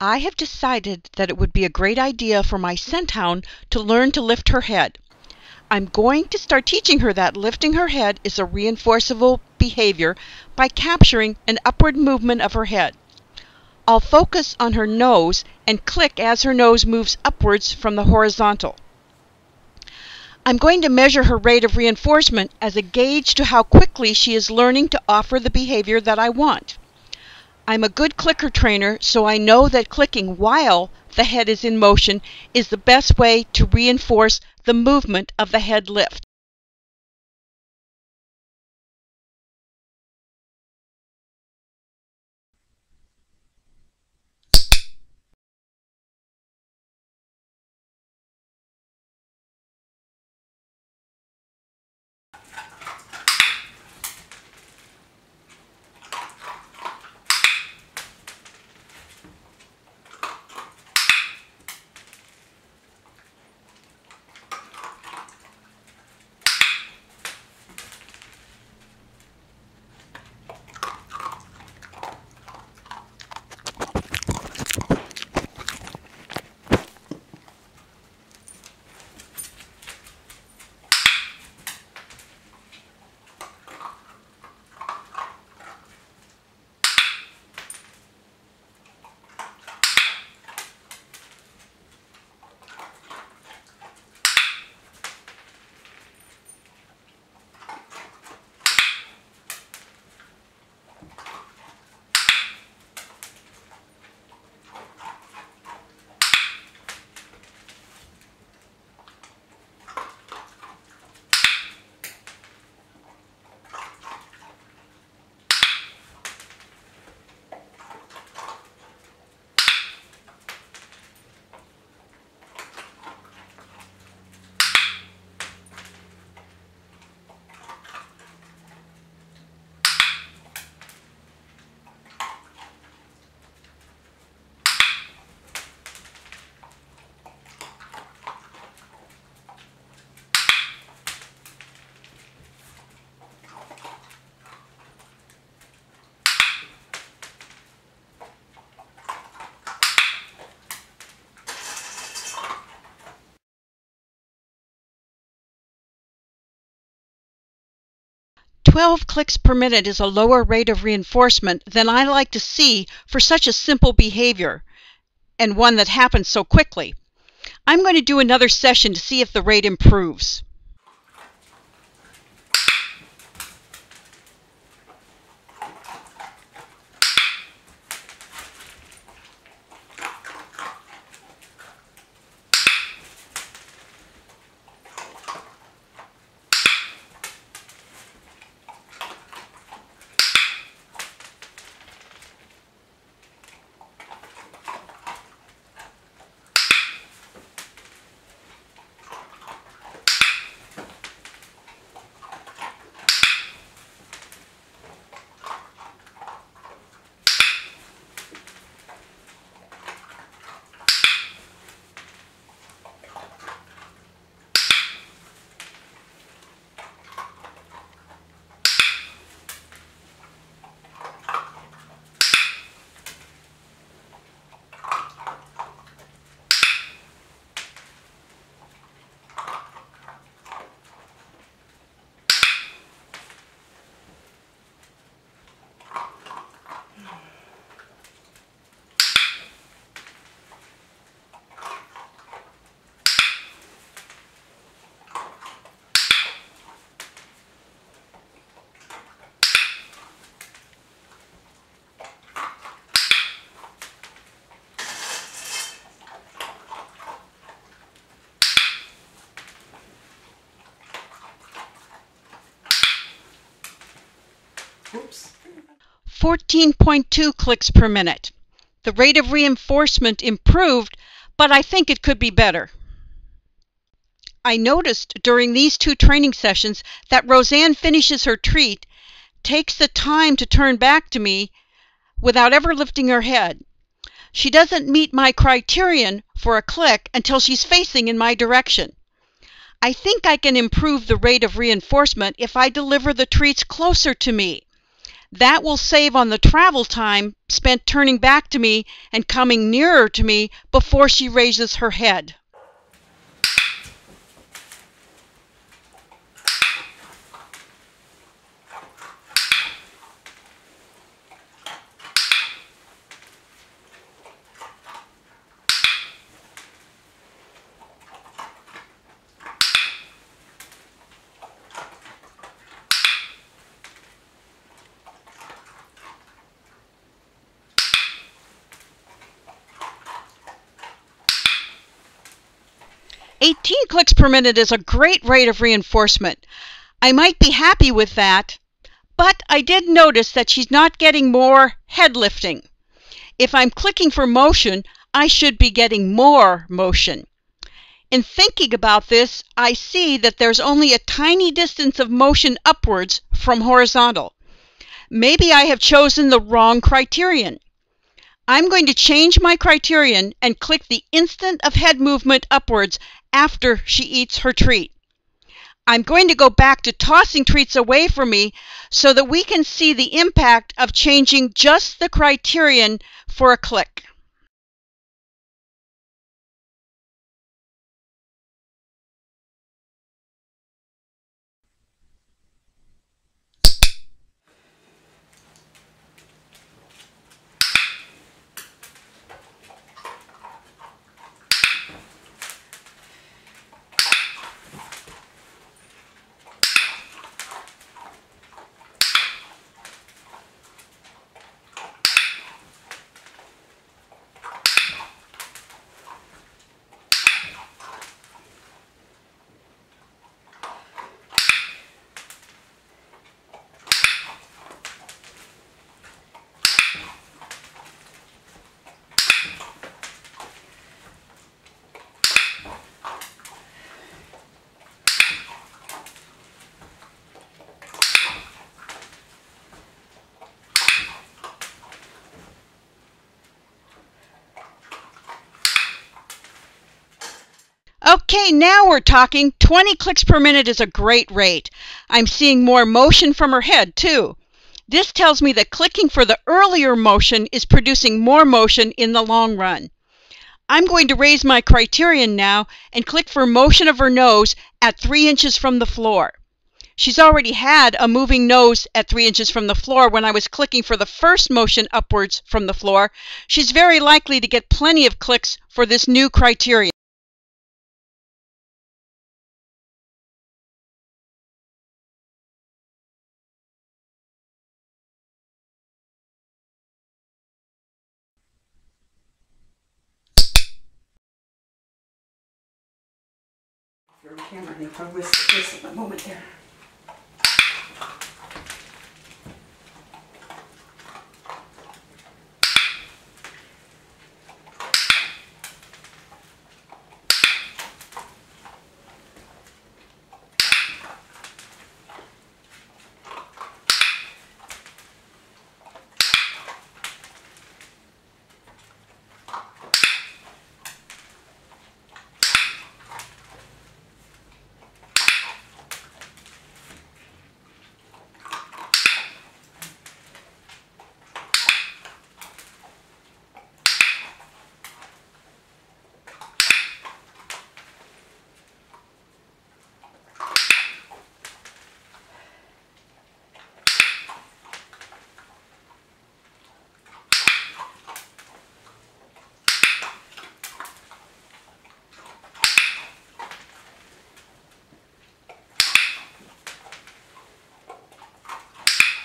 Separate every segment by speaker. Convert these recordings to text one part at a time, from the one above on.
Speaker 1: I have decided that it would be a great idea for my scenthound to learn to lift her head. I'm going to start teaching her that lifting her head is a reinforceable behavior by capturing an upward movement of her head. I'll focus on her nose and click as her nose moves upwards from the horizontal. I'm going to measure her rate of reinforcement as a gauge to how quickly she is learning to offer the behavior that I want. I'm a good clicker trainer, so I know that clicking while the head is in motion is the best way to reinforce the movement of the head lift. "12 clicks per minute is a lower rate of reinforcement than I like to see for such a simple behavior, and one that happens so quickly. I'm going to do another session to see if the rate improves."
Speaker 2: Oops.
Speaker 1: 14.2 clicks per minute. The rate of reinforcement improved, but I think it could be better. I noticed during these 2 training sessions that Roseanne finishes her treat, takes the time to turn back to me without ever lifting her head. She doesn't meet my criterion for a click until she's facing in my direction. I think I can improve the rate of reinforcement if I deliver the treats closer to me. That will save on the travel time spent turning back to me and coming nearer to me before she raises her head. "18 clicks per minute is a great rate of reinforcement. I might be happy with that, but I did notice that she's not getting more head lifting. If I'm clicking for motion, I should be getting more motion. In thinking about this, I see that there's only a tiny distance of motion upwards from horizontal. Maybe I have chosen the wrong criterion. I'm going to change my criterion and click the instant of head movement upwards after she eats her treat. I'm going to go back to tossing treats away from me so that we can see the impact of changing just the criterion for a click. Okay, now we're talking. 20 clicks per minute is a great rate. I'm seeing more motion from her head, too. This tells me that clicking for the earlier motion is producing more motion in the long run. I'm going to raise my criterion now and click for motion of her nose at 3 inches from the floor. She's already had a moving nose at 3 inches from the floor when I was clicking for the first motion upwards from the floor. She's very likely to get plenty of clicks for this new criterion. Your camera, I think I missed this in a moment there.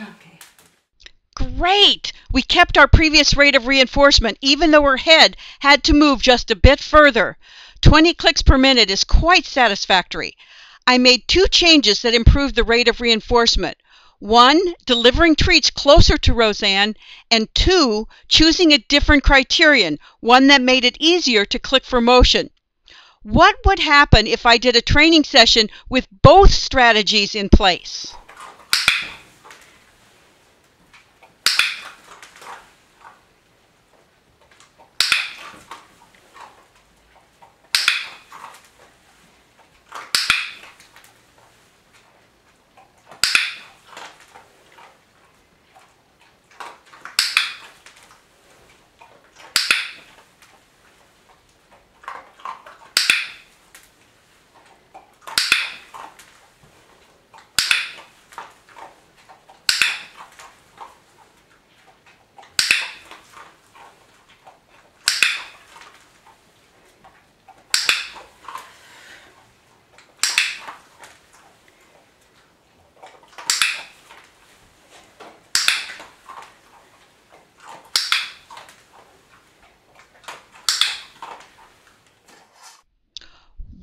Speaker 1: Okay. Great! We kept our previous rate of reinforcement, even though her head had to move just a bit further. 20 clicks per minute is quite satisfactory. I made 2 changes that improved the rate of reinforcement. 1, delivering treats closer to Roseanne, and 2, choosing a different criterion, one that made it easier to click for motion. What would happen if I did a training session with both strategies in place?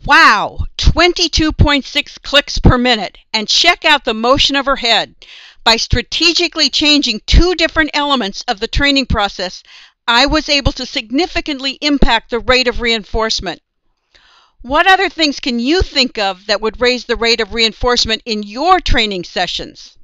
Speaker 1: Wow, 22.6 clicks per minute. And check out the motion of her head. By strategically changing 2 different elements of the training process, I was able to significantly impact the rate of reinforcement. What other things can you think of that would raise the rate of reinforcement in your training sessions?